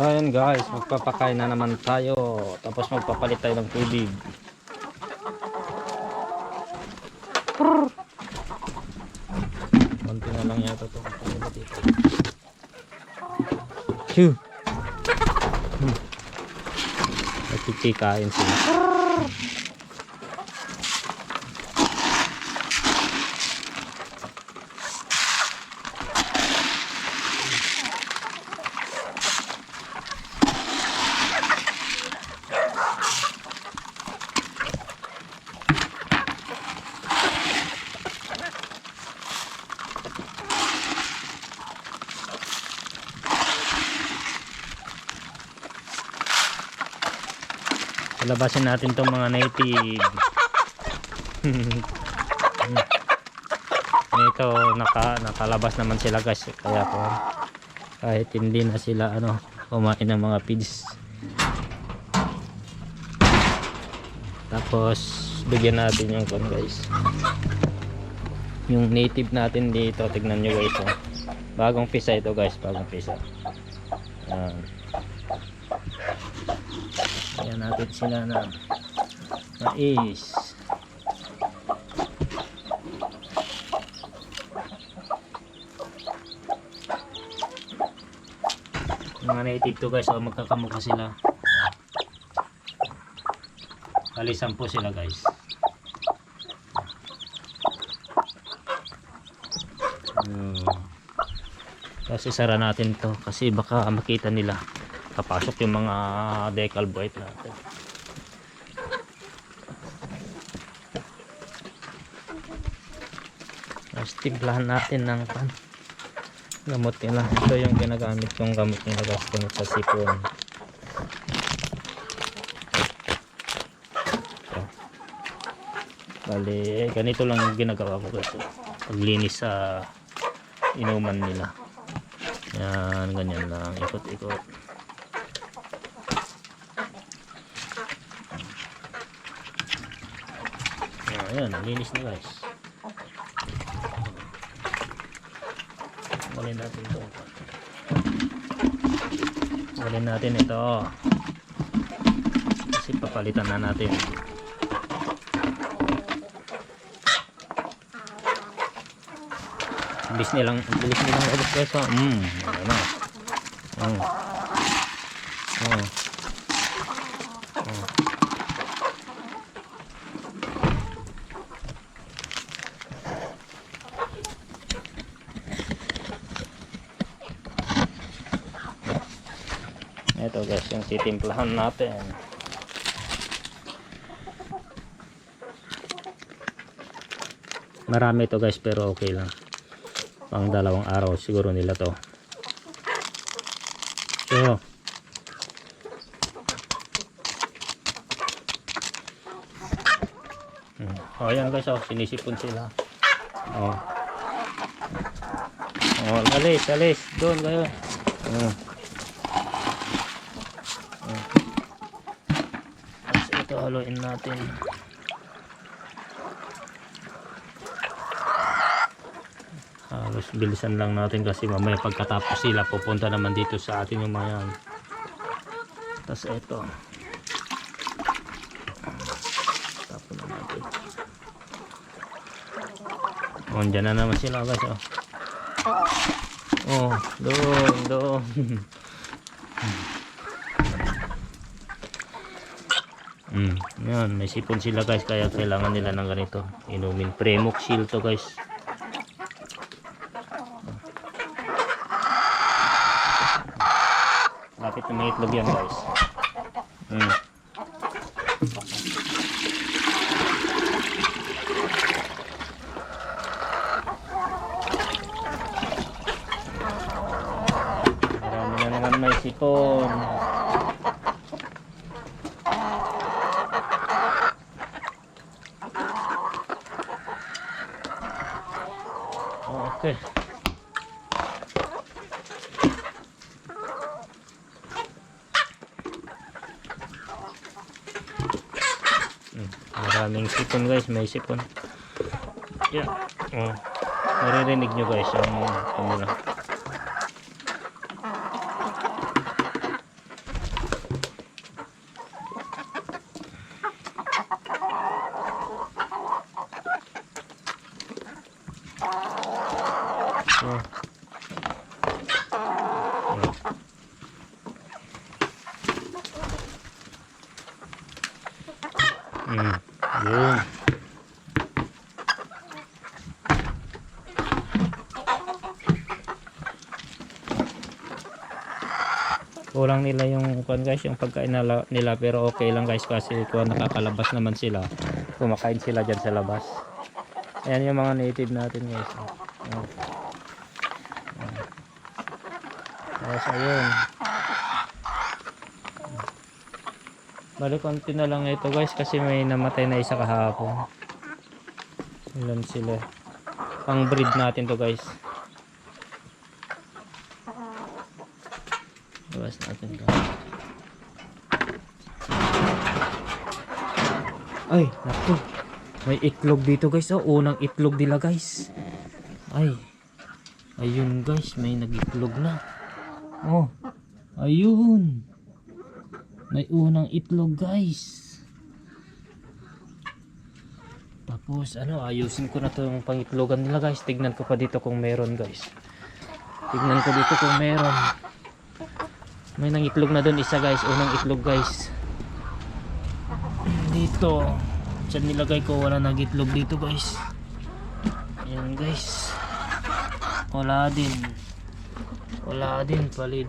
So ayan guys, magpapakain na naman tayo. Tapos magpapalit tayo ng tubig. Konti na lang yata ito. Shoo! Nagkikikain sila. Labasin natin tong mga native. Ito nakalabas naman sila guys, kaya po kahit hindi na sila kumain ng mga feeds. Tapos bigyan natin yung guys, yung native natin dito. Tignan nyo guys, bagong pisa ito guys, bagong pisa. Ayan natin sila na mais. Mga native to guys, magkakamukha sila. Bali 10 sila guys. Kasi sara natin to kasi baka makita nila kapasok yung mga decal white natin. Tapos timplahan natin ng gamot nila. Ito yung ginagamit yung gamot nila guys, sa sipon. Bali ganito lang yung ginagawa ko guys, paglinis sa inuman nila. Yan, ganyan lang, ikot-ikot. Ayan, linis na guys. Walin natin ito. Walin natin ito. Kasi papalitan na natin. Bilis nilang ubos guys. Ano. Ito guys, yung titimplahan natin. Marami ito guys, pero okay lang. Pang 2 araw siguro nila to. So ayan guys, sinisipon sila. Alis doon kayo. Ito haluin natin. Halos bilisan lang natin kasi mamaya pagkatapos sila pupunta naman dito sa atin yung mga yan. Tapos ito tapon na natin. Dyan na naman sila guys. Doon. Yan, may sipon sila guys, kaya kailangan nila ng ganito. Inumin Premoxil to guys. Lapit na may itlog yan guys. Marami na naman may sipon. Okay. Maraming sipon guys, may sipon. Yeah. Maririnig nyo guys yung Yun. Kulang nila yung kuan guys, yung pagkain nila, pero okay lang guys kasi kuan nakakalabas naman sila. Kumakain sila diyan sa labas. Ayan yung mga native natin guys. Oh. Tapos ayun. Bali konti na lang ito guys kasi may namatay na isa kahapon. Ilan sila? Pang breed natin to guys. Labas natin to. Ay, naku. May itlog dito guys. Oh, unang itlog nila guys. Ay. Ayun guys, may nagitlog na. Oh. Ayun. May unang itlog guys. Tapos ano, ayusin ko na tong pangitlogan nila guys. Tignan ko pa dito kung meron guys. Tignan ko dito kung meron. May nangitlog na doon isa guys. Unang itlog guys. Dito. Diyan nilagay ko, wala nagitlog dito guys. Ayan guys. Wala din. Wala din. Bali,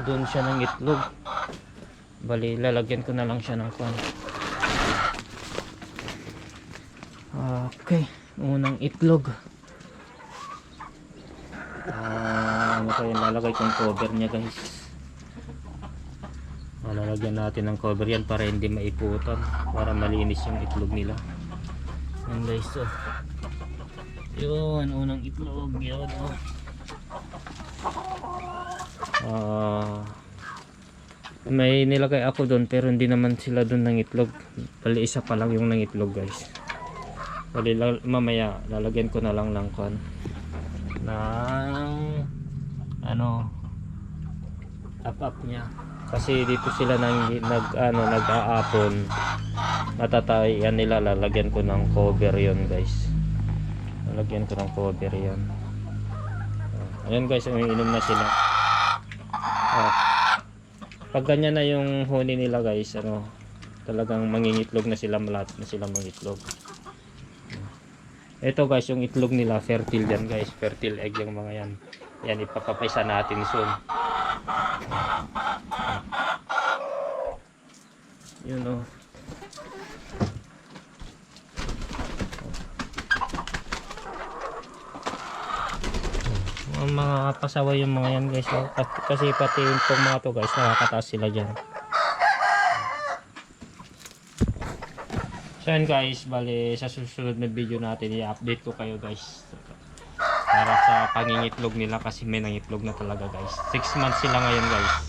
doon siya ng itlog. Bali, lalagyan ko na lang siya ng kwan. Okay. Unang itlog. Ano pa yung lalagay kong cover niya guys. Lalagyan natin ng cover yan para hindi maiputan, para malinis yung itlog nila. Yan guys, so yun, unang itlog yun, may nilagay ako doon pero hindi naman sila doon ng itlog. Bali isa pa lang yung ng itlog guys. Bali mamaya lalagyan ko na lang ng kwan ng ano up niya. Kasi dito sila nag-aapon. Matatayan nila, lalagyan ko ng cover 'yon, guys. Lalagyan ko ng cover 'yon. Ayan guys, umiinom na sila. Pag ganyan na yung huni nila guys, talagang mangingitlog na sila, malapit na sila mangitlog. Ito guys, yung itlog nila fertile yan guys, fertile egg yung mga yan. Yan, ipapapaysa natin soon. Yun o. Mga pasaway yung mga yan guys, kasi pati yung mga to guys, nakakataas sila dyan. So yan guys, bali sa susunod na video natin i-update ko kayo guys para sa pangingitlog nila, kasi may nangitlog na talaga guys. 6 months sila ngayon guys.